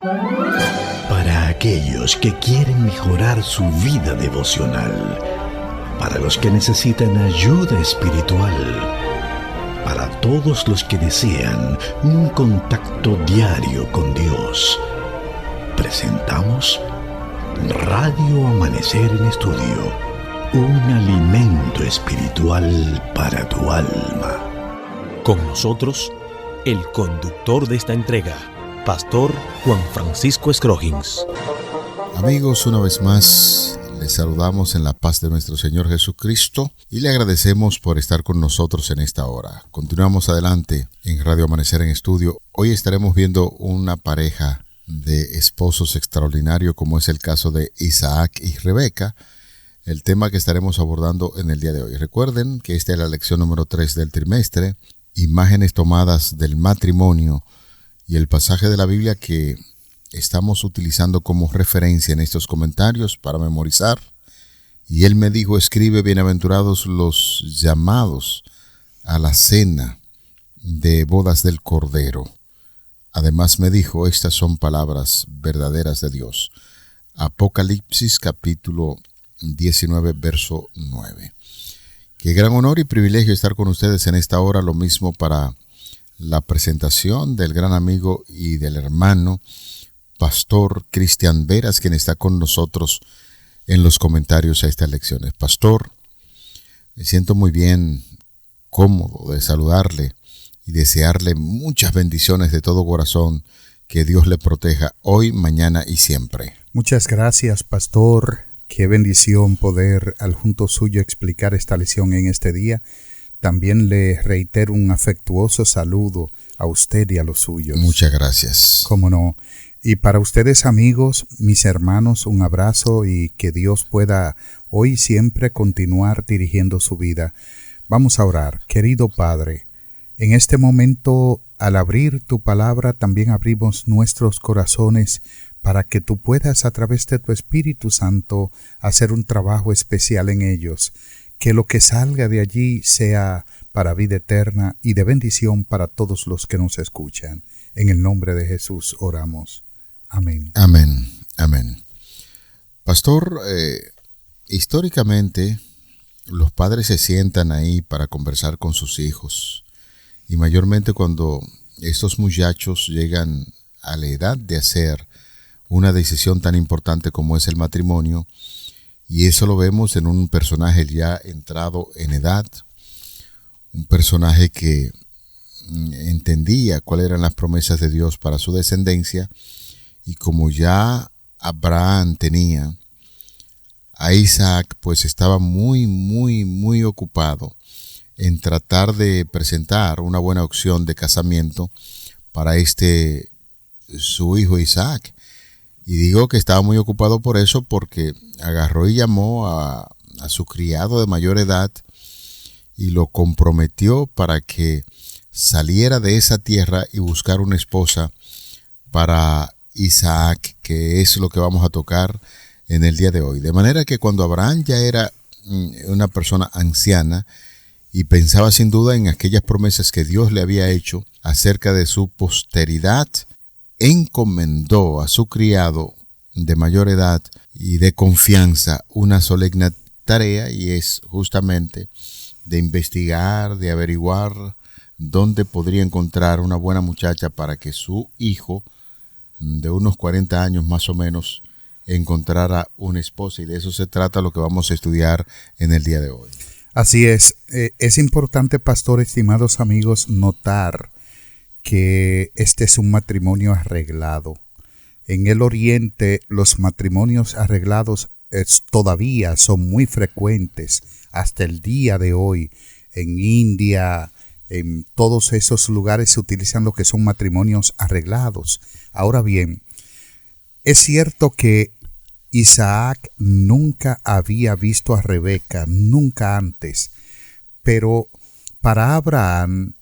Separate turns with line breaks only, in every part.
Para aquellos que quieren mejorar su vida devocional, para los que necesitan ayuda espiritual, para todos los que desean un contacto diario con Dios, presentamos Radio Amanecer en Estudio, un alimento espiritual para tu alma.
Con nosotros, el conductor de esta entrega, Pastor Juan Francisco Scroggins.
Amigos, una vez más, les saludamos en la paz de nuestro Señor Jesucristo y le agradecemos por estar con nosotros en esta hora. Continuamos adelante en Radio Amanecer en Estudio. Hoy estaremos viendo una pareja de esposos extraordinario como es el caso de Isaac y Rebeca, el tema que estaremos abordando en el día de hoy. Recuerden que esta es la lección número 3 del trimestre, imágenes tomadas del matrimonio, y el pasaje de la Biblia que estamos utilizando como referencia en estos comentarios para memorizar. Y él me dijo, escribe, bienaventurados los llamados a la cena de bodas del Cordero. Además me dijo, estas son palabras verdaderas de Dios. Apocalipsis capítulo 19, verso 9. Qué gran honor y privilegio estar con ustedes en esta hora, lo mismo para la presentación del gran amigo y del hermano Pastor Cristian Veras, quien está con nosotros en los comentarios a estas lecciones. Pastor, me siento muy bien, cómodo de saludarle y desearle muchas bendiciones de todo corazón, que Dios le proteja hoy, mañana y siempre.
Muchas gracias, Pastor. Qué bendición poder al junto suyo explicar esta lección en este día. También le reitero un afectuoso saludo a usted y a los suyos.
Muchas gracias.
Cómo no. Y para ustedes, amigos, mis hermanos, un abrazo y que Dios pueda hoy y siempre continuar dirigiendo su vida. Vamos a orar. Querido Padre, en este momento, al abrir tu palabra, también abrimos nuestros corazones para que tú puedas, a través de tu Espíritu Santo, hacer un trabajo especial en ellos. Que lo que salga de allí sea para vida eterna y de bendición para todos los que nos escuchan. En el nombre de Jesús oramos. Amén.
Amén. Amén. Pastor, históricamente los padres se sientan ahí para conversar con sus hijos. Y mayormente cuando estos muchachos llegan a la edad de hacer una decisión tan importante como es el matrimonio, y eso lo vemos en un personaje ya entrado en edad, un personaje que entendía cuáles eran las promesas de Dios para su descendencia, y como ya Abraham tenía a Isaac, pues estaba muy ocupado en tratar de presentar una buena opción de casamiento para su hijo Isaac. Y digo que estaba muy ocupado por eso porque agarró y llamó a su criado de mayor edad y lo comprometió para que saliera de esa tierra y buscar una esposa para Isaac, que es lo que vamos a tocar en el día de hoy. De manera que cuando Abraham ya era una persona anciana y pensaba sin duda en aquellas promesas que Dios le había hecho acerca de su posteridad, encomendó a su criado de mayor edad y de confianza una solemne tarea, y es justamente de investigar, de averiguar dónde podría encontrar una buena muchacha para que su hijo, de unos 40 años más o menos, encontrara una esposa. Y de eso se trata lo que vamos a estudiar en el día de hoy.
Así es. Es importante, pastor, estimados amigos, notar que este es un matrimonio arreglado. En el Oriente, los matrimonios arreglados todavía son muy frecuentes hasta el día de hoy. En India, en todos esos lugares se utilizan lo que son matrimonios arreglados. Ahora bien, es cierto que Isaac nunca había visto a Rebeca, nunca antes, pero para Abraham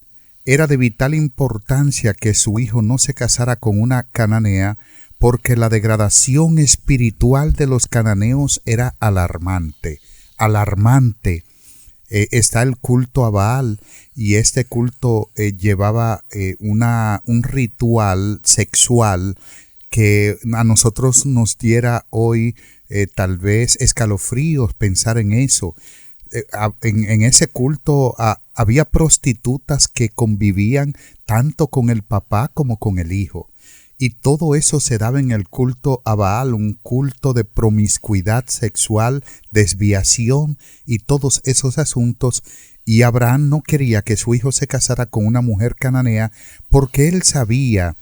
era de vital importancia que su hijo no se casara con una cananea, porque la degradación espiritual de los cananeos era alarmante. Está el culto a Baal, y este culto llevaba un ritual sexual que a nosotros nos diera hoy tal vez escalofríos pensar en eso. En ese culto había prostitutas que convivían tanto con el papá como con el hijo. Y todo eso se daba en el culto a Baal, un culto de promiscuidad sexual, desviación y todos esos asuntos. Y Abraham no quería que su hijo se casara con una mujer cananea porque él sabía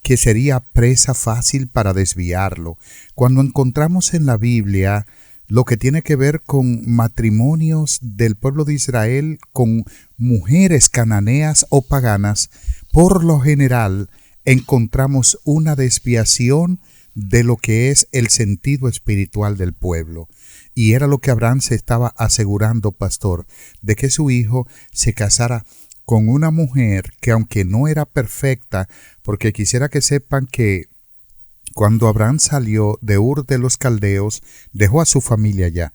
que sería presa fácil para desviarlo. Cuando encontramos en la Biblia lo que tiene que ver con matrimonios del pueblo de Israel con mujeres cananeas o paganas, por lo general encontramos una desviación de lo que es el sentido espiritual del pueblo. Y era lo que Abraham se estaba asegurando, pastor, de que su hijo se casara con una mujer que, aunque no era perfecta, porque quisiera que sepan que cuando Abraham salió de Ur de los Caldeos, dejó a su familia allá.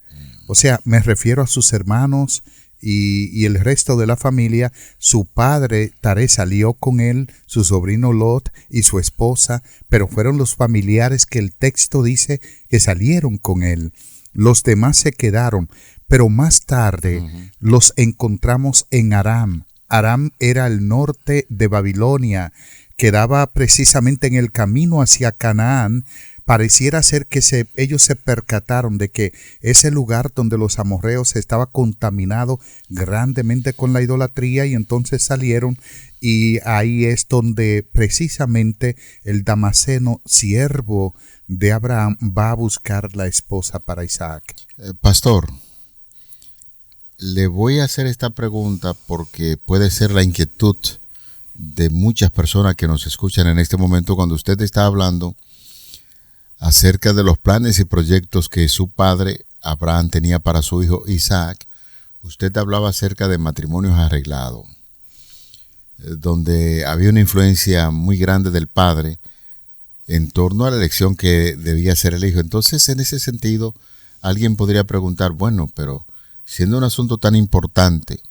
O sea, me refiero a sus hermanos y el resto de la familia. Su padre, Taré, salió con él, su sobrino Lot y su esposa, pero fueron los familiares que el texto dice que salieron con él. Los demás se quedaron, pero más tarde los encontramos en Aram. Aram era el norte de Babilonia, quedaba precisamente en el camino hacia Canaán. Pareciera ser que ellos se percataron de que ese lugar donde los amorreos estaba contaminado grandemente con la idolatría y entonces salieron, y ahí es donde precisamente el Damaseno, siervo de Abraham, va a buscar la esposa para Isaac.
Pastor, le voy a hacer esta pregunta porque puede ser la inquietud de muchas personas que nos escuchan en este momento cuando usted está hablando acerca de los planes y proyectos que su padre Abraham tenía para su hijo Isaac. Usted hablaba acerca de matrimonios arreglados, donde había una influencia muy grande del padre en torno a la elección que debía hacer el hijo. Entonces, en ese sentido, alguien podría preguntar, bueno, pero siendo un asunto tan importante,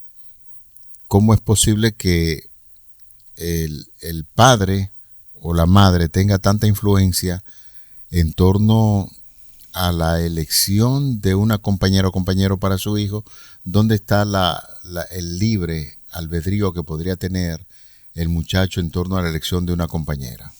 ¿cómo es posible que el padre o la madre tenga tanta influencia en torno a la elección de una compañera o compañero para su hijo? ¿Dónde está el libre albedrío que podría tener el muchacho en torno a la elección de una compañera?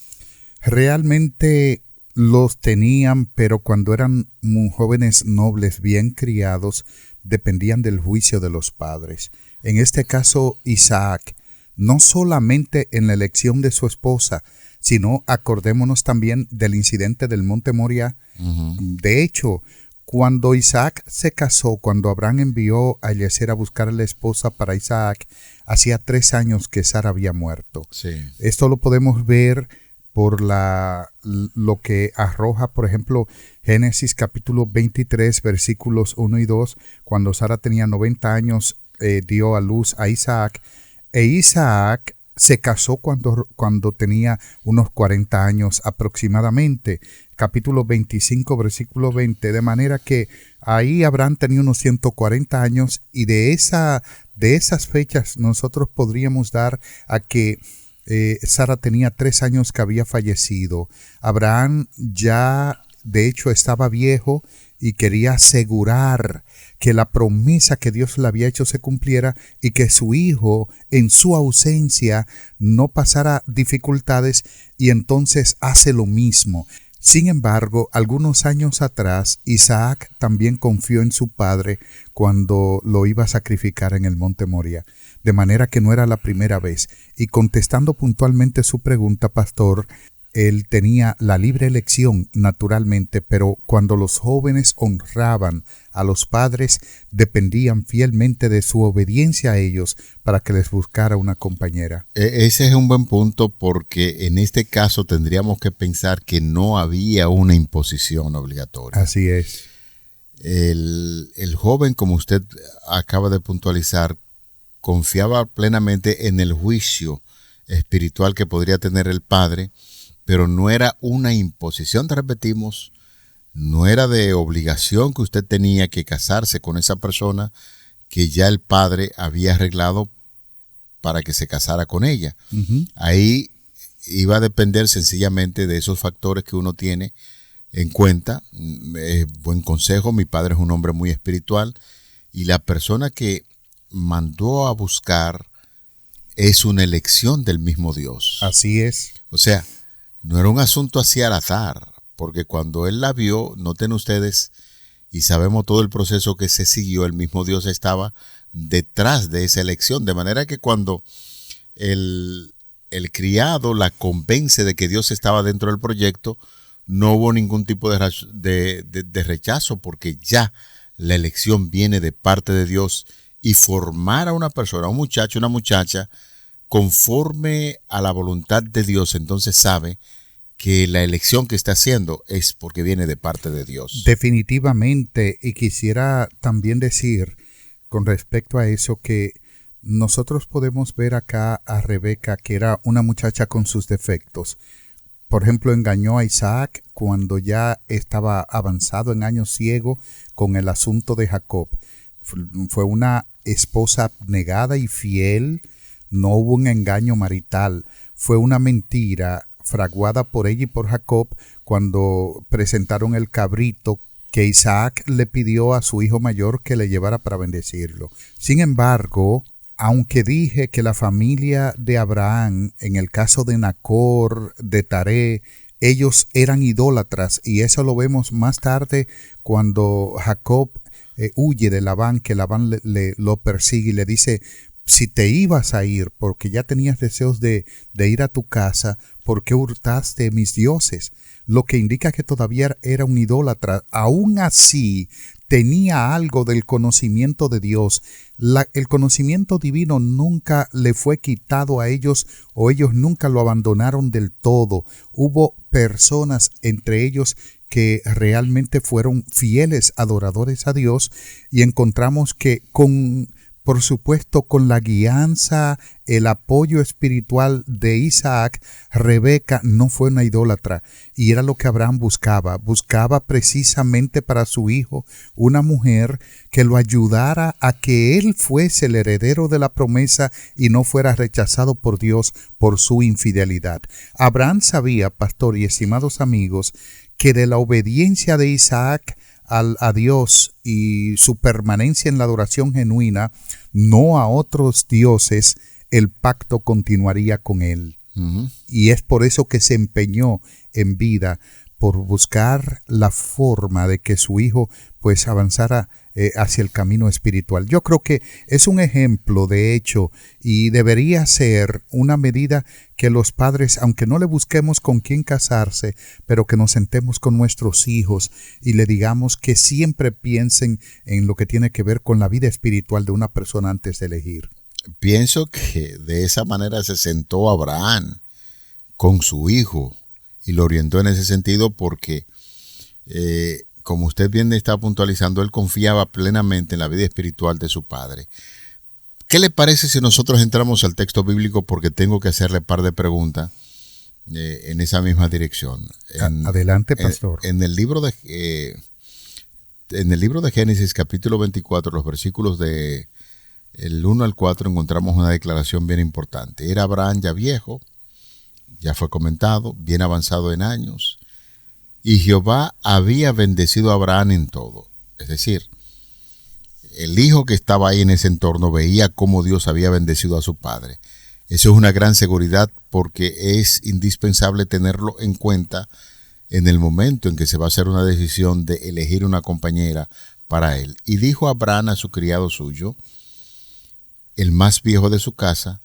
Realmente los tenían, pero cuando eran muy jóvenes nobles bien criados, dependían del juicio de los padres. En este caso, Isaac, no solamente en la elección de su esposa, sino acordémonos también del incidente del monte Moria. De hecho, cuando Isaac se casó, cuando Abraham envió a Eliezer a buscar a la esposa para Isaac, hacía 3 años que Sara había muerto.
Sí.
Esto lo podemos ver por lo que arroja, por ejemplo, Génesis capítulo 23, versículos 1 y 2, cuando Sara tenía 90 años, dio a luz a Isaac, e Isaac se casó cuando tenía unos 40 años aproximadamente. Capítulo 25, versículo 20, de manera que ahí Abraham tenía unos 140 años, y de esas fechas nosotros podríamos dar a que Sara tenía 3 años que había fallecido. Abraham ya de hecho estaba viejo y quería asegurar que la promesa que Dios le había hecho se cumpliera y que su hijo en su ausencia no pasara dificultades, y entonces hace lo mismo. Sin embargo, algunos años atrás, Isaac también confió en su padre cuando lo iba a sacrificar en el monte Moria, de manera que no era la primera vez. Y contestando puntualmente su pregunta, pastor, él tenía la libre elección, naturalmente, pero cuando los jóvenes honraban a los padres, dependían fielmente de su obediencia a ellos para que les buscara una compañera.
Ese es un buen punto, porque en este caso tendríamos que pensar que no había una imposición obligatoria.
Así es.
El joven, como usted acaba de puntualizar, confiaba plenamente en el juicio espiritual que podría tener el padre, pero no era una imposición, te repetimos, no era de obligación que usted tenía que casarse con esa persona que ya el padre había arreglado para que se casara con ella. Ahí iba a depender sencillamente de esos factores que uno tiene en cuenta. Buen consejo, mi padre es un hombre muy espiritual y la persona que mandó a buscar es una elección del mismo Dios.
Así es.
O sea, no era un asunto así al azar, porque cuando él la vio, noten ustedes, y sabemos todo el proceso que se siguió, el mismo Dios estaba detrás de esa elección, de manera que cuando el criado la convence de que Dios estaba dentro del proyecto, no hubo ningún tipo de rechazo, porque ya la elección viene de parte de Dios, y formar a una persona, un muchacho, una muchacha, conforme a la voluntad de Dios, entonces sabe que la elección que está haciendo es porque viene de parte de Dios.
Definitivamente, y quisiera también decir con respecto a eso que nosotros podemos ver acá a Rebeca, que era una muchacha con sus defectos. Por ejemplo, engañó a Isaac cuando ya estaba avanzado en años ciego con el asunto de Jacob. Fue una esposa abnegada y fiel, no hubo un engaño marital, fue una mentira fraguada por ella y por Jacob cuando presentaron el cabrito que Isaac le pidió a su hijo mayor que le llevara para bendecirlo. Sin embargo, aunque dije que la familia de Abraham, en el caso de Nacor, de Taré, ellos eran idólatras, y eso lo vemos más tarde cuando Jacob huye de Labán, que Labán lo persigue y le dice: si te ibas a ir porque ya tenías deseos de ir a tu casa, ¿por qué hurtaste mis dioses? Lo que indica que todavía era un idólatra. Aún así, tenía algo del conocimiento de Dios. El conocimiento divino nunca le fue quitado a ellos, o ellos nunca lo abandonaron del todo. Hubo personas entre ellos que realmente fueron fieles adoradores a Dios, y encontramos que por supuesto, con la guianza, el apoyo espiritual de Isaac, Rebeca no fue una idólatra, y era lo que Abraham buscaba. Buscaba precisamente para su hijo una mujer que lo ayudara a que él fuese el heredero de la promesa y no fuera rechazado por Dios por su infidelidad. Abraham sabía, pastor y estimados amigos, que de la obediencia de Isaac a Dios y su permanencia en la adoración genuina, no a otros dioses, el pacto continuaría con él. Uh-huh. Y es por eso que se empeñó en vida por buscar la forma de que su hijo pues avanzara hacia el camino espiritual. Yo creo que es un ejemplo, de hecho, y debería ser una medida que los padres, aunque no le busquemos con quién casarse, pero que nos sentemos con nuestros hijos y le digamos que siempre piensen en lo que tiene que ver con la vida espiritual de una persona antes de elegir.
Pienso que de esa manera se sentó Abraham con su hijo y lo orientó en ese sentido porque como usted bien está puntualizando, él confiaba plenamente en la vida espiritual de su padre. ¿Qué le parece si nosotros entramos al texto bíblico? Porque tengo que hacerle un par de preguntas en esa misma dirección.
Adelante, pastor.
En el libro de Génesis, capítulo 24, los versículos de el 1 al 4, encontramos una declaración bien importante. Era Abraham ya viejo, ya fue comentado, bien avanzado en años, y Jehová había bendecido a Abraham en todo. Es decir, el hijo que estaba ahí en ese entorno veía cómo Dios había bendecido a su padre. Eso es una gran seguridad porque es indispensable tenerlo en cuenta en el momento en que se va a hacer una decisión de elegir una compañera para él. Y dijo Abraham a su criado suyo, el más viejo de su casa,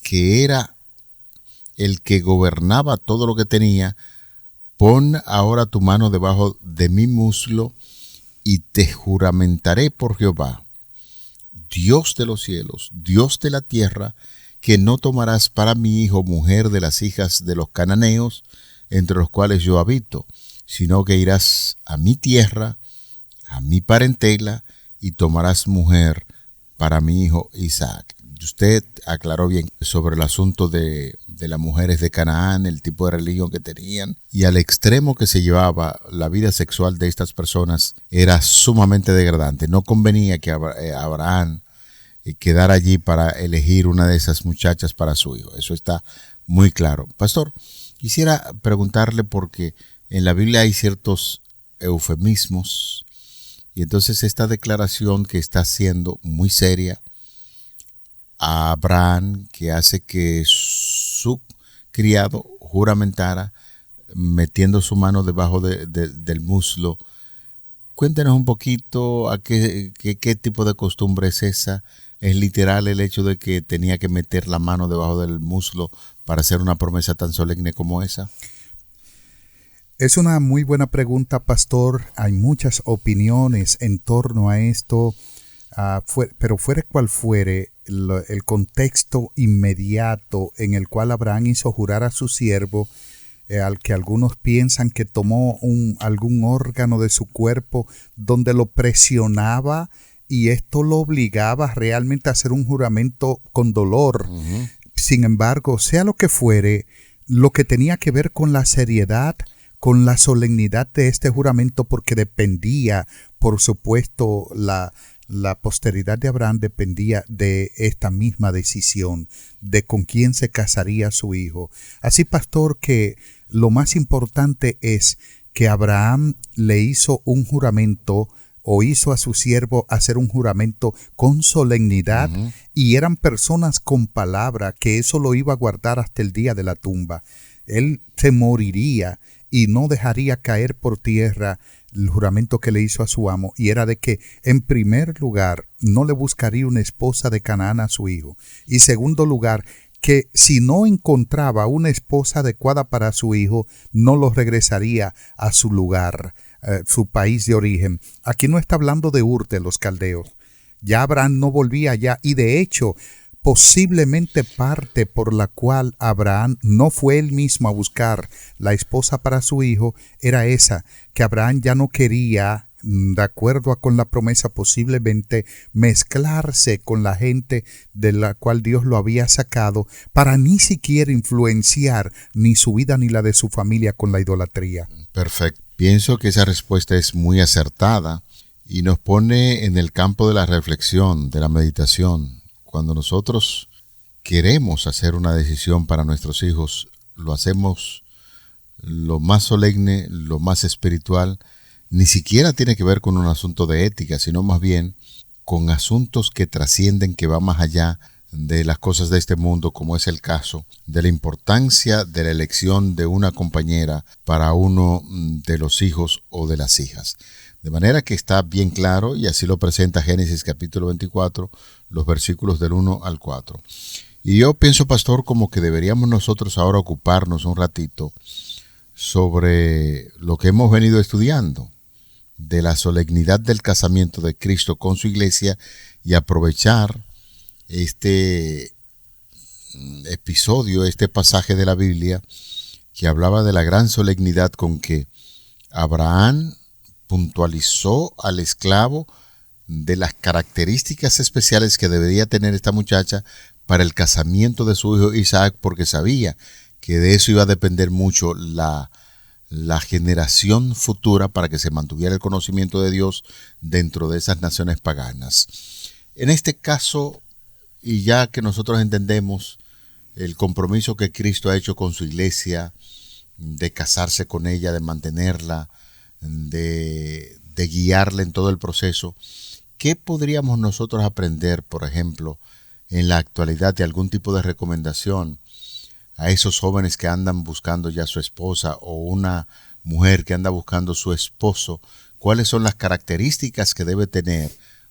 que era el que gobernaba todo lo que tenía: pon ahora tu mano debajo de mi muslo y te juramentaré por Jehová, Dios de los cielos, Dios de la tierra, que no tomarás para mi hijo mujer de las hijas de los cananeos, entre los cuales yo habito, sino que irás a mi tierra, a mi parentela, y tomarás mujer para mi hijo Isaac. Usted aclaró bien sobre el asunto de las mujeres de Canaán, el tipo de religión que tenían, y al extremo que se llevaba la vida sexual de estas personas era sumamente degradante. No convenía que Abraham quedara allí para elegir una de esas muchachas para su hijo. Eso está muy claro. Pastor, quisiera preguntarle porque en la Biblia hay ciertos eufemismos y entonces esta declaración que está haciendo muy seria a Abraham, que hace que su criado juramentara metiendo su mano debajo del muslo. Cuéntenos un poquito a qué tipo de costumbre es esa. ¿Es literal el hecho de que tenía que meter la mano debajo del muslo para hacer una promesa tan solemne como esa?
Es una muy buena pregunta, pastor. Hay muchas opiniones en torno a esto, pero fuere cual fuere, el contexto inmediato en el cual Abraham hizo jurar a su siervo, al que algunos piensan que tomó algún órgano de su cuerpo donde lo presionaba y esto lo obligaba realmente a hacer un juramento con dolor. Uh-huh. Sin embargo, sea lo que fuere, lo que tenía que ver con la seriedad, con la solemnidad de este juramento, porque dependía, por supuesto, la posteridad de Abraham dependía de esta misma decisión, de con quién se casaría su hijo. Así, pastor, que lo más importante es que Abraham le hizo un juramento o hizo a su siervo hacer un juramento con solemnidad, uh-huh. Y eran personas con palabra, que eso lo iba a guardar hasta el día de la tumba. Él se moriría y no dejaría caer por tierra el juramento que le hizo a su amo, y era de que, en primer lugar, no le buscaría una esposa de Canaán a su hijo, y segundo lugar, que si no encontraba una esposa adecuada para su hijo, no lo regresaría a su lugar, su país de origen. Aquí no está hablando de Ur de los caldeos. Ya Abraham no volvía allá, y de hecho, posiblemente parte por la cual Abraham no fue él mismo a buscar la esposa para su hijo era esa, que Abraham ya no quería, de acuerdo con la promesa, posiblemente mezclarse con la gente de la cual Dios lo había sacado, para ni siquiera influenciar ni su vida ni la de su familia con la idolatría.
Perfecto. Pienso que esa respuesta es muy acertada y nos pone en el campo de la reflexión, de la meditación. Cuando nosotros queremos hacer una decisión para nuestros hijos, lo hacemos lo más solemne, lo más espiritual. Ni siquiera tiene que ver con un asunto de ética, sino más bien con asuntos que trascienden, que van más allá de las cosas de este mundo, como es el caso de la importancia de la elección de una compañera para uno de los hijos o de las hijas. De manera que está bien claro, y así lo presenta Génesis capítulo 24, los versículos del 1 al 4. Y yo pienso, pastor, como que deberíamos nosotros ahora ocuparnos un ratito sobre lo que hemos venido estudiando, de la solemnidad del casamiento de Cristo con su iglesia, y aprovechar este episodio, este pasaje de la Biblia que hablaba de la gran solemnidad con que Abraham puntualizó al esclavo de las características especiales que debería tener esta muchacha para el casamiento de su hijo Isaac, porque sabía que de eso iba a depender mucho la generación futura, para que se mantuviera el conocimiento de Dios dentro de esas naciones paganas. En este caso, y ya que nosotros entendemos el compromiso que Cristo ha hecho con su iglesia, de casarse con ella, de mantenerla, de guiarla en todo el proceso, ¿qué podríamos nosotros aprender, por ejemplo, en la actualidad, de algún tipo de recomendación a esos jóvenes que andan buscando ya su esposa, o una mujer que anda buscando su esposo? ¿Cuáles son las características que debe tener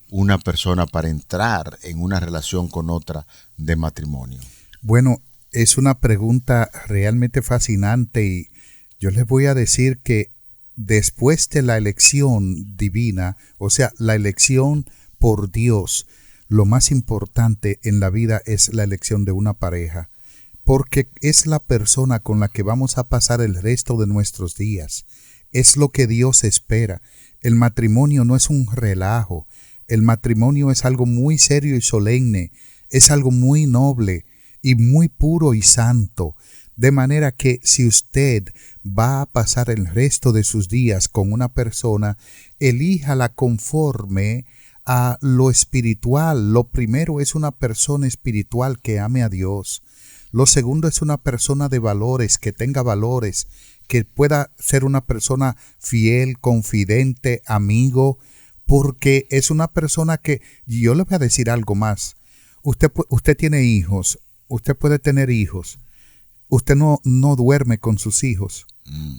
una persona para entrar en una relación con otra de matrimonio?
Bueno, es una pregunta realmente fascinante, y yo les voy a decir que después de la elección divina, o sea, la elección por Dios, lo más importante en la vida es la elección de una pareja, porque es la persona con la que vamos a pasar el resto de nuestros días. Es lo que Dios espera. El matrimonio no es un relajo. El matrimonio es algo muy serio y solemne. Es algo muy noble y muy puro y santo. De manera que si usted va a pasar el resto de sus días con una persona, elíjala conforme a lo espiritual. Lo primero es una persona espiritual que ame a Dios. Lo segundo es una persona de valores, que tenga valores, que pueda ser una persona fiel, confidente, amigo, porque es una persona que, yo le voy a decir algo más. Usted tiene hijos, usted puede tener hijos, usted no duerme con sus hijos.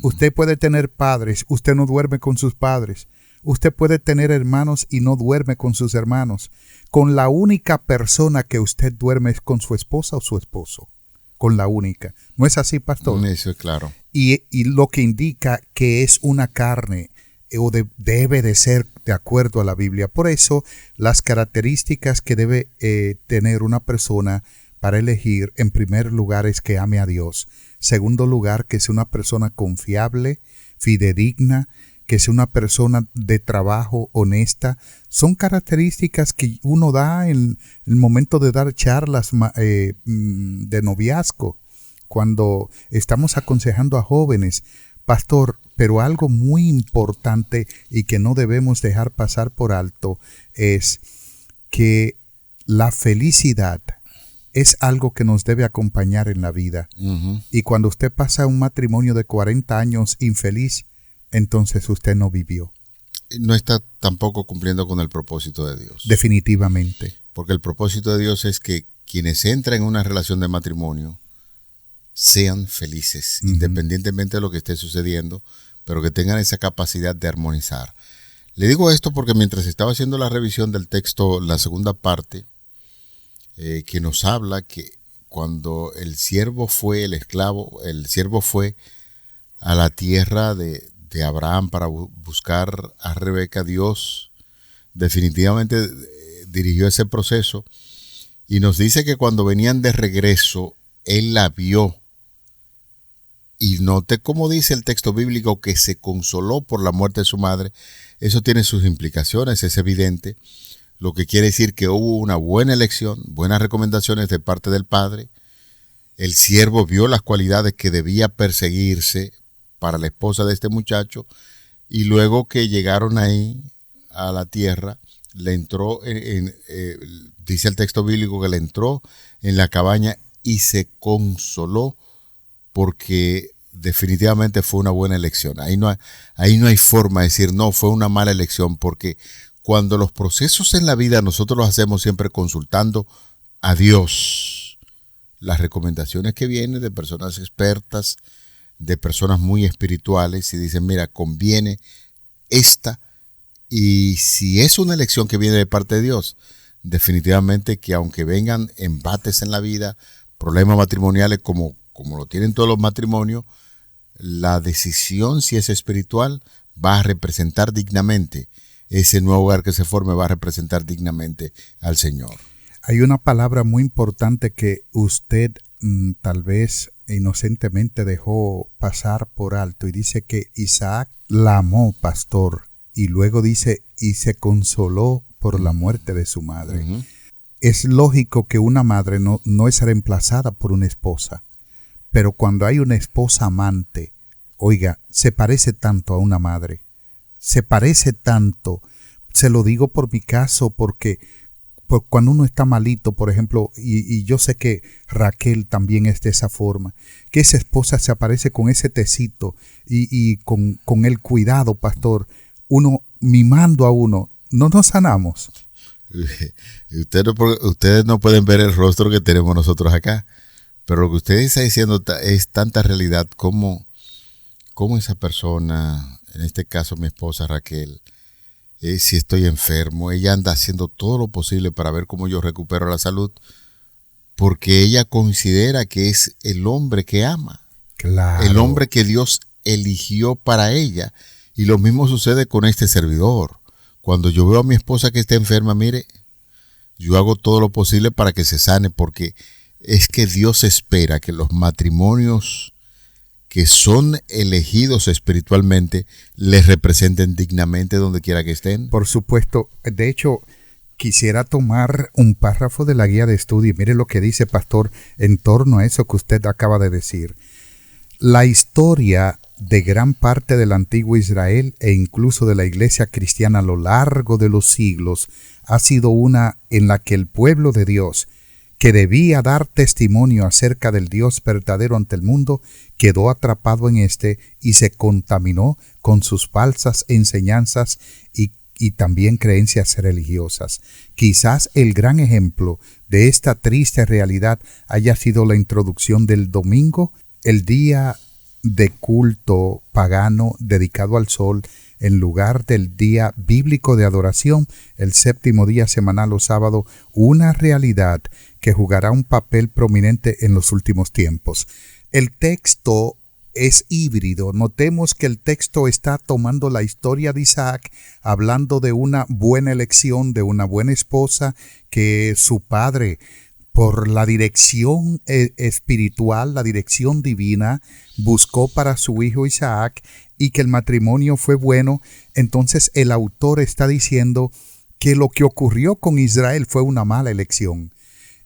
Usted puede tener padres, usted no duerme con sus padres. Usted puede tener hermanos y no duerme con sus hermanos. Con la única persona que usted duerme es con su esposa o su esposo. Con la única. ¿No es así, pastor?
Eso es claro.
Y lo que indica que es una carne, o debe de ser de acuerdo a la Biblia. Por eso, las características que debe tener una persona para elegir, en primer lugar, es que ame a Dios. Segundo lugar, que sea una persona confiable, fidedigna, que sea una persona de trabajo honesta. Son características que uno da en el momento de dar charlas de noviazgo, cuando estamos aconsejando a jóvenes. Pastor, pero algo muy importante y que no debemos dejar pasar por alto es que la felicidad es algo que nos debe acompañar en la vida. Y cuando usted pasa un matrimonio de 40 años infeliz, entonces usted no vivió.
No está tampoco cumpliendo con el propósito de Dios.
Definitivamente.
Porque el propósito de Dios es que quienes entran en una relación de matrimonio sean felices, independientemente de lo que esté sucediendo, pero que tengan esa capacidad de armonizar. Le digo esto porque mientras estaba haciendo la revisión del texto, la segunda parte, que nos habla que cuando el siervo fue a la tierra de Abraham para buscar a Rebeca, Dios definitivamente dirigió ese proceso y nos dice que cuando venían de regreso, él la vio. Y note cómo dice el texto bíblico que se consoló por la muerte de su madre. Eso tiene sus implicaciones, es evidente. Lo que quiere decir que hubo una buena elección, buenas recomendaciones de parte del padre. El siervo vio las cualidades que debía perseguirse para la esposa de este muchacho. Y luego que llegaron ahí a la tierra, le entró, dice el texto bíblico que le entró en la cabaña y se consoló, porque definitivamente fue una buena elección. Ahí no hay forma de decir, no, fue una mala elección, porque cuando los procesos en la vida nosotros los hacemos siempre consultando a Dios, las recomendaciones que vienen de personas expertas, de personas muy espirituales, y dicen, mira, conviene esta, y si es una elección que viene de parte de Dios, definitivamente que aunque vengan embates en la vida, problemas matrimoniales como lo tienen todos los matrimonios, la decisión, si es espiritual, va a representar dignamente ese nuevo hogar que se forme, va a representar dignamente al Señor.
Hay una palabra muy importante que usted tal vez inocentemente dejó pasar por alto, y dice que Isaac la amó, pastor, y luego dice, y se consoló por la muerte de su madre. Es lógico que una madre no es reemplazada por una esposa. Pero cuando hay una esposa amante, oiga, se parece tanto a una madre. Se parece tanto. Se lo digo por mi caso, porque cuando uno está malito, por ejemplo, y yo sé que Raquel también es de esa forma, que esa esposa se aparece con ese tecito y con el cuidado, pastor, uno mimando a uno, no nos sanamos.
Ustedes no pueden ver el rostro que tenemos nosotros acá. Pero lo que usted está diciendo es tanta realidad como esa persona, en este caso mi esposa Raquel, si estoy enfermo, ella anda haciendo todo lo posible para ver cómo yo recupero la salud, porque ella considera que es el hombre que ama,
claro,
el hombre que Dios eligió para ella. Y lo mismo sucede con este servidor. Cuando yo veo a mi esposa que está enferma, mire, yo hago todo lo posible para que se sane, porque es que Dios espera que los matrimonios que son elegidos espiritualmente les representen dignamente donde quiera que estén.
Por supuesto. De hecho, quisiera tomar un párrafo de la guía de estudio. Mire lo que dice, pastor, en torno a eso que usted acaba de decir. La historia de gran parte del antiguo Israel e incluso de la iglesia cristiana a lo largo de los siglos ha sido una en la que el pueblo de Dios, que debía dar testimonio acerca del Dios verdadero ante el mundo, quedó atrapado en éste y se contaminó con sus falsas enseñanzas y también creencias religiosas. Quizás el gran ejemplo de esta triste realidad haya sido la introducción del domingo, el día de culto pagano dedicado al sol, en lugar del día bíblico de adoración, el séptimo día semanal o sábado, una realidad que jugará un papel prominente en los últimos tiempos. El texto es híbrido. Notemos que el texto está tomando la historia de Isaac, hablando de una buena elección, de una buena esposa, que su padre, por la dirección espiritual, la dirección divina, buscó para su hijo Isaac, y que el matrimonio fue bueno. Entonces el autor está diciendo que lo que ocurrió con Israel fue una mala elección.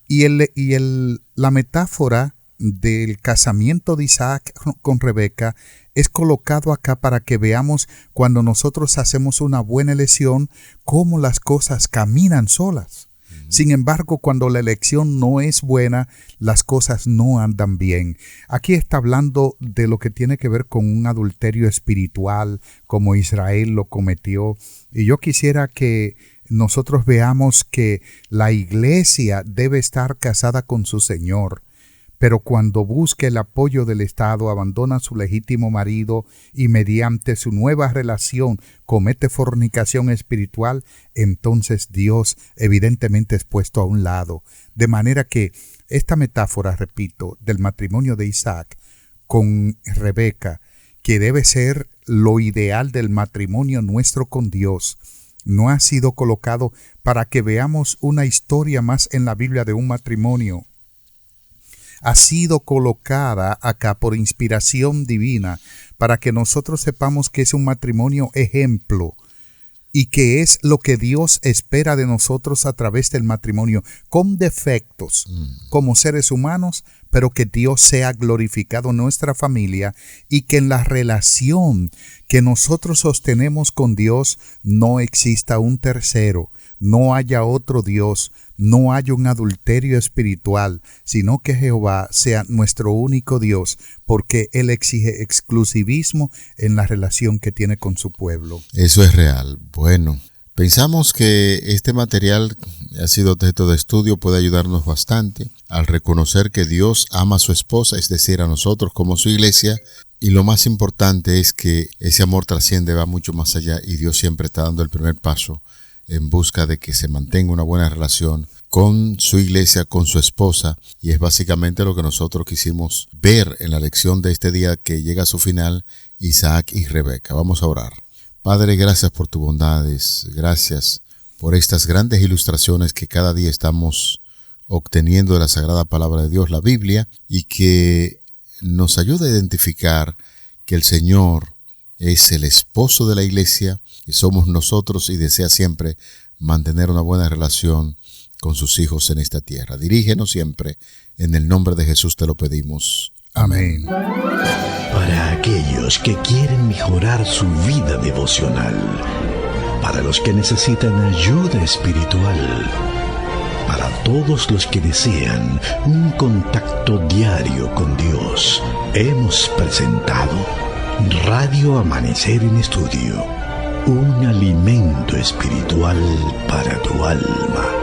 Y la metáfora del casamiento de Isaac con Rebeca es colocado acá para que veamos, cuando nosotros hacemos una buena elección, cómo las cosas caminan solas. Sin embargo, cuando la elección no es buena, las cosas no andan bien. Aquí está hablando de lo que tiene que ver con un adulterio espiritual, como Israel lo cometió. Y yo quisiera que nosotros veamos que la iglesia debe estar casada con su Señor. Pero cuando busca el apoyo del Estado, abandona a su legítimo marido y mediante su nueva relación comete fornicación espiritual, entonces Dios evidentemente es puesto a un lado. De manera que esta metáfora, repito, del matrimonio de Isaac con Rebeca, que debe ser lo ideal del matrimonio nuestro con Dios, no ha sido colocado para que veamos una historia más en la Biblia de un matrimonio. Ha sido colocada acá por inspiración divina para que nosotros sepamos que es un matrimonio ejemplo y que es lo que Dios espera de nosotros a través del matrimonio, con defectos como seres humanos, pero que Dios sea glorificado en nuestra familia y que en la relación que nosotros sostenemos con Dios no exista un tercero, no haya otro Dios, no haya un adulterio espiritual, sino que Jehová sea nuestro único Dios, porque Él exige exclusivismo en la relación que tiene con su pueblo.
Eso es real. Bueno, pensamos que este material ha sido objeto de estudio, puede ayudarnos bastante al reconocer que Dios ama a su esposa, es decir, a nosotros como su iglesia. Y lo más importante es que ese amor trasciende, va mucho más allá, y Dios siempre está dando el primer paso en busca de que se mantenga una buena relación con su iglesia, con su esposa, y es básicamente lo que nosotros quisimos ver en la lección de este día que llega a su final, Isaac y Rebeca. Vamos a orar. Padre, gracias por tus bondades, gracias por estas grandes ilustraciones que cada día estamos obteniendo de la Sagrada Palabra de Dios, la Biblia, y que nos ayuda a identificar que el Señor es el esposo de la iglesia, y somos nosotros, y desea siempre mantener una buena relación con sus hijos en esta tierra. Dirígenos siempre, en el nombre de Jesús te lo pedimos. Amén.
Para aquellos que quieren mejorar su vida devocional, para los que necesitan ayuda espiritual, para todos los que desean un contacto diario con Dios, hemos presentado Radio Amanecer en Estudio, un alimento espiritual para tu alma.